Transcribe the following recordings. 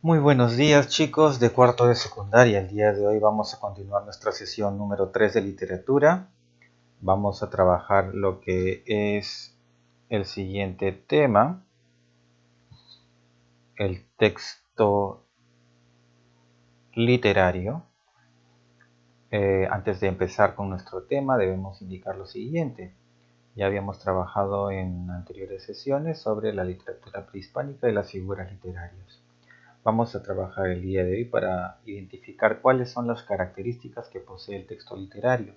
Muy buenos días chicos de cuarto de secundaria. El día de hoy vamos a continuar nuestra sesión número 3 de literatura. Vamos a trabajar lo que es el siguiente tema, el texto literario. Antes de empezar con nuestro tema debemos indicar lo siguiente. Ya habíamos trabajado en anteriores sesiones sobre la literatura prehispánica y las figuras literarias. Vamos a trabajar el día de hoy para identificar cuáles son las características que posee el texto literario,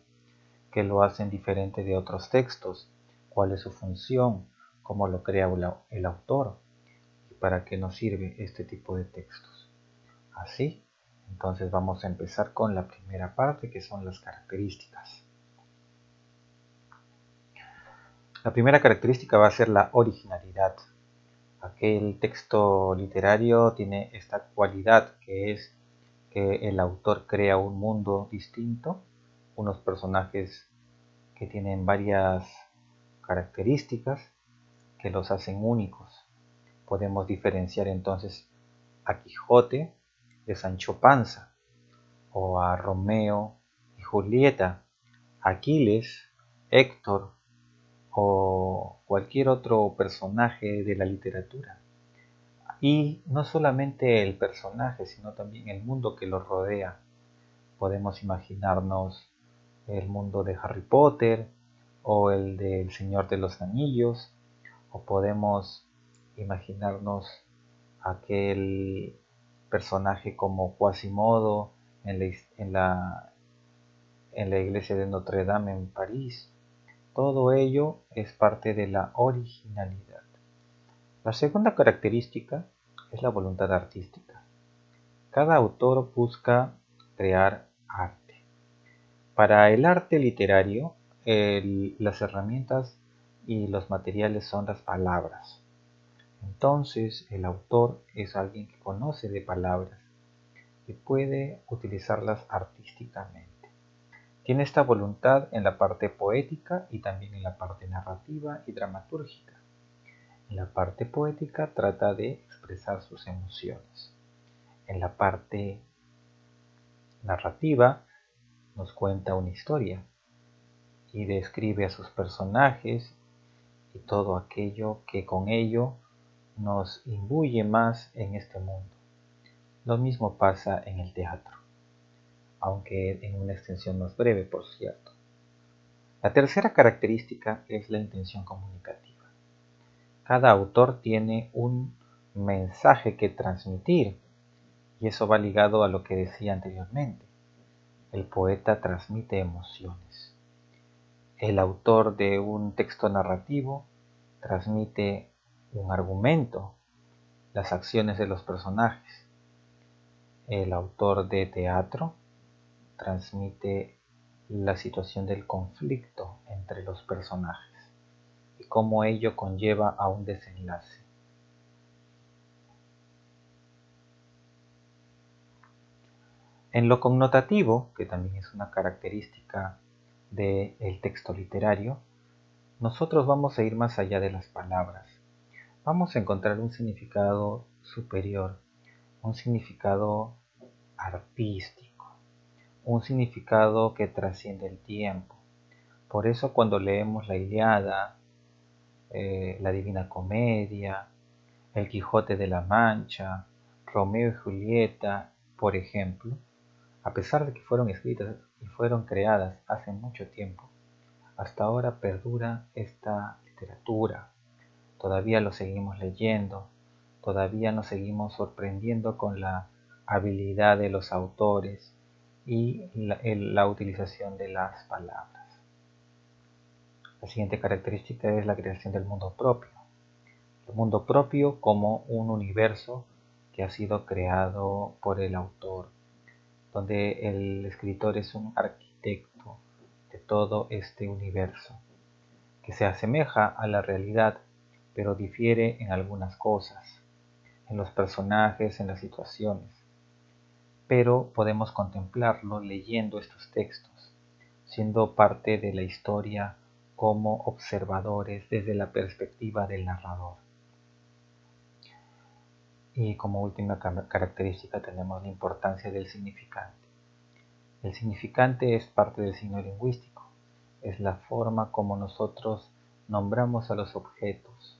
qué lo hacen diferente de otros textos, cuál es su función, cómo lo crea el autor y para qué nos sirve este tipo de textos. Así, entonces vamos a empezar con la primera parte, que son las características. La primera característica va a ser la originalidad. Aquel texto literario tiene esta cualidad que es que el autor crea un mundo distinto, unos personajes que tienen varias características que los hacen únicos. Podemos diferenciar entonces a Quijote de Sancho Panza, o a Romeo y Julieta, Aquiles, Héctor o cualquier otro personaje de la literatura. Y no solamente el personaje, sino también el mundo que lo rodea. Podemos imaginarnos el mundo de Harry Potter o el del Señor de los Anillos, o podemos imaginarnos aquel personaje como Quasimodo en la iglesia de Notre Dame en París. Todo ello es parte de la originalidad. La segunda característica es la voluntad artística. Cada autor busca crear arte. Para el arte literario, las herramientas y los materiales son las palabras. Entonces, el autor es alguien que conoce de palabras y puede utilizarlas artísticamente. Tiene esta voluntad en la parte poética y también en la parte narrativa y dramatúrgica. En la parte poética trata de expresar sus emociones. En la parte narrativa nos cuenta una historia y describe a sus personajes y todo aquello que con ello nos imbuye más en este mundo. Lo mismo pasa en el teatro, aunque en una extensión más breve, por cierto. La tercera característica es la intención comunicativa. Cada autor tiene un mensaje que transmitir, y eso va ligado a lo que decía anteriormente. El poeta transmite emociones. El autor de un texto narrativo transmite un argumento, las acciones de los personajes. El autor de teatro transmite la situación del conflicto entre los personajes y cómo ello conlleva a un desenlace. En lo connotativo, que también es una característica del texto literario, nosotros vamos a ir más allá de las palabras. Vamos a encontrar un significado superior, un significado artístico, un significado que trasciende el tiempo. Por eso cuando leemos la Ilíada, la Divina Comedia, el Quijote de la Mancha, Romeo y Julieta, por ejemplo, a pesar de que fueron escritas y fueron creadas hace mucho tiempo, hasta ahora perdura esta literatura. Todavía lo seguimos leyendo, todavía nos seguimos sorprendiendo con la habilidad de los autores y la utilización de las palabras. La siguiente característica es la creación del mundo propio. El mundo propio como un universo que ha sido creado por el autor, donde el escritor es un arquitecto de todo este universo, que se asemeja a la realidad, pero difiere en algunas cosas, en los personajes, en las situaciones. Pero podemos contemplarlo leyendo estos textos, siendo parte de la historia como observadores desde la perspectiva del narrador. Y como última característica tenemos la importancia del significante. El significante es parte del signo lingüístico, es la forma como nosotros nombramos a los objetos.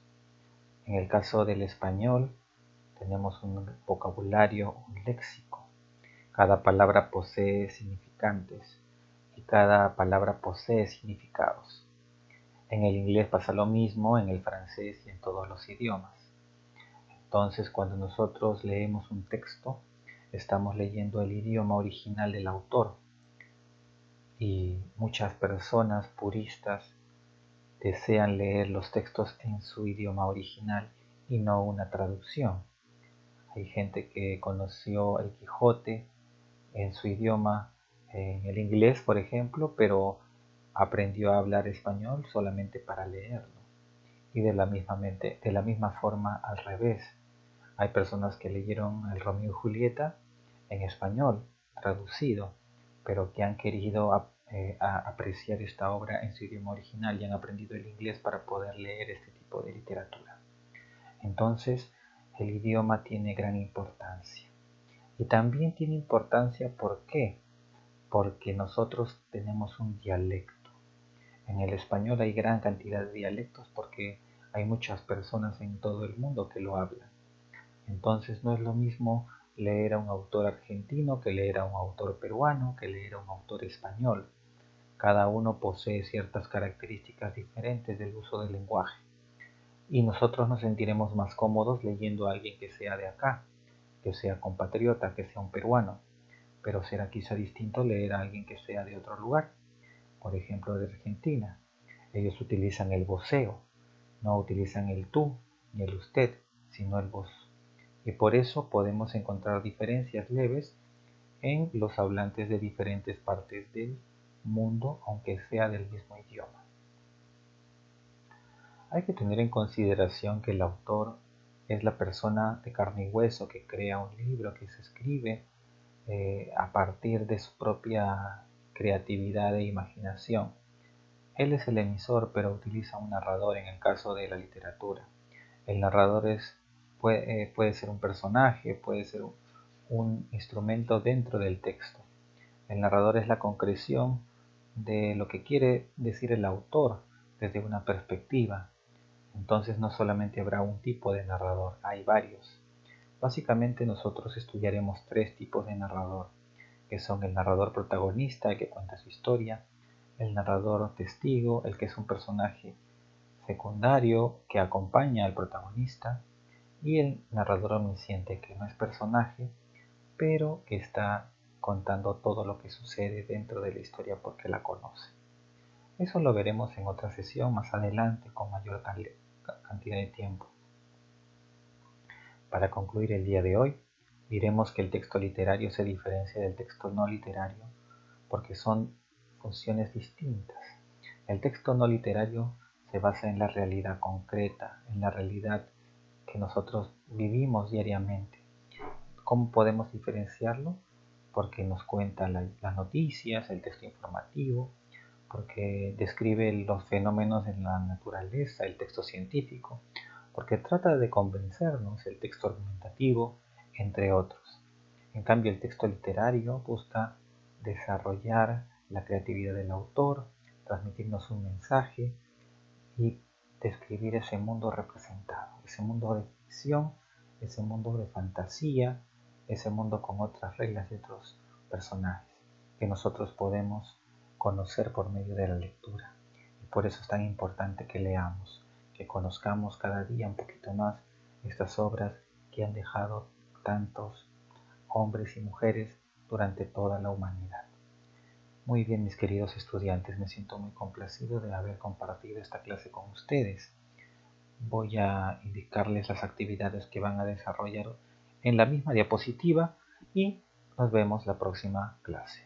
En el caso del español, tenemos un vocabulario, un léxico. Cada palabra posee significantes y cada palabra posee significados. En el inglés pasa lo mismo, en el francés y en todos los idiomas. Entonces, cuando nosotros leemos un texto, estamos leyendo el idioma original del autor. Y muchas personas puristas desean leer los textos en su idioma original y no una traducción. Hay gente que conoció el Quijote en su idioma, en el inglés, por ejemplo, pero aprendió a hablar español solamente para leerlo. Y de la misma forma al revés. Hay personas que leyeron el Romeo y Julieta en español, traducido, pero que han querido apreciar esta obra en su idioma original y han aprendido el inglés para poder leer este tipo de literatura. Entonces, el idioma tiene gran importancia. Y también tiene importancia, ¿por qué? Porque nosotros tenemos un dialecto. En el español hay gran cantidad de dialectos porque hay muchas personas en todo el mundo que lo hablan. Entonces no es lo mismo leer a un autor argentino que leer a un autor peruano, que leer a un autor español. Cada uno posee ciertas características diferentes del uso del lenguaje. Y nosotros nos sentiremos más cómodos leyendo a alguien que sea de acá, que sea compatriota, que sea un peruano. Pero será quizá distinto leer a alguien que sea de otro lugar, por ejemplo de Argentina. Ellos utilizan el voseo, no utilizan el tú ni el usted, sino el vos. Y por eso podemos encontrar diferencias leves en los hablantes de diferentes partes del mundo, aunque sea del mismo idioma. Hay que tener en consideración que el autor es la persona de carne y hueso que crea un libro, que se escribe a partir de su propia creatividad e imaginación. Él es el emisor, pero utiliza un narrador en el caso de la literatura. El narrador puede ser un personaje, puede ser un instrumento dentro del texto. El narrador es la concreción de lo que quiere decir el autor desde una perspectiva. Entonces no solamente habrá un tipo de narrador, hay varios. Básicamente nosotros estudiaremos tres tipos de narrador, que son el narrador protagonista, el que cuenta su historia, el narrador testigo, el que es un personaje secundario que acompaña al protagonista, y el narrador omnisciente, que no es personaje, pero que está contando todo lo que sucede dentro de la historia porque la conoce. Eso lo veremos en otra sesión más adelante con mayor cantidad de tiempo. Para concluir el día de hoy, diremos que el texto literario se diferencia del texto no literario porque son funciones distintas. El texto no literario se basa en la realidad concreta, en la realidad que nosotros vivimos diariamente. ¿Cómo podemos diferenciarlo? Porque nos cuenta las noticias, el texto informativo, porque describe los fenómenos en la naturaleza, el texto científico, porque trata de convencernos, el texto argumentativo, entre otros. En cambio, el texto literario busca desarrollar la creatividad del autor, transmitirnos un mensaje y describir ese mundo representado, ese mundo de ficción, ese mundo de fantasía, ese mundo con otras reglas y otros personajes que nosotros podemos conocer por medio de la lectura. Y por eso es tan importante que leamos, que conozcamos cada día un poquito más estas obras que han dejado tantos hombres y mujeres durante toda la humanidad. Muy bien, mis queridos estudiantes, me siento muy complacido de haber compartido esta clase con ustedes. Voy a indicarles las actividades que van a desarrollar en la misma diapositiva y nos vemos la próxima clase.